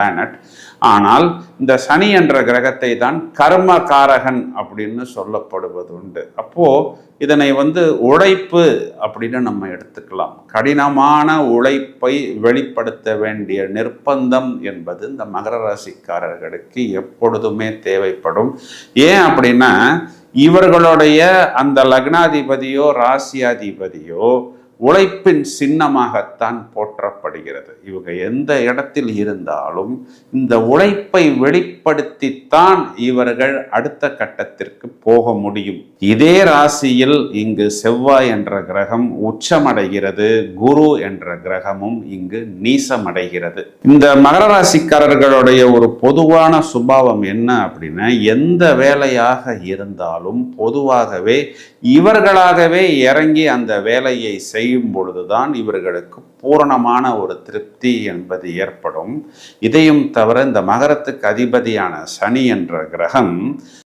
Planet. ஆனால் இந்த சனி என்ற கிரகத்தை தான் கர்மகாரகன் அப்படின்னு சொல்லப்படுவது உண்டு. அப்போ இதனை உழைப்பு அப்படின்னு நம்ம எடுத்துக்கலாம். கடினமான உழைப்பை வெளிப்படுத்த வேண்டிய நிர்பந்தம் என்பது இந்த மகர ராசிக்காரர்களுக்கு எப்பொழுதுமே தேவைப்படும். ஏன் அப்படின்னா, இவர்களுடைய அந்த லக்னாதிபதியோ ராசியாதிபதியோ உழைப்பின் சின்னமாகத்தான் போற்றப்படுகிறது. இவங்க எந்த இடத்தில் இருந்தாலும் இந்த உழைப்பை வெளிப்படுத்தித்தான் இவர்கள் அடுத்த கட்டத்திற்கு போக முடியும். இதே ராசியில் இங்கு செவ்வாய் என்ற கிரகம் உச்சமடைகிறது, குரு என்ற கிரகமும் இங்கு நீசமடைகிறது. இந்த மகர ராசிக்காரர்களுடைய ஒரு பொதுவான சுபாவம் என்ன அப்படின்னா, எந்த வேலையாக இருந்தாலும் பொதுவாகவே இவர்களாகவே இறங்கி அந்த வேலையை செய்யும் பொழுதுதான் இவர்களுக்கு பூரணமான ஒரு திருப்தி என்பது ஏற்படும். இதையும் தவிர இந்த மகரத்துக்கு அதிபதியான சனி என்ற கிரகம்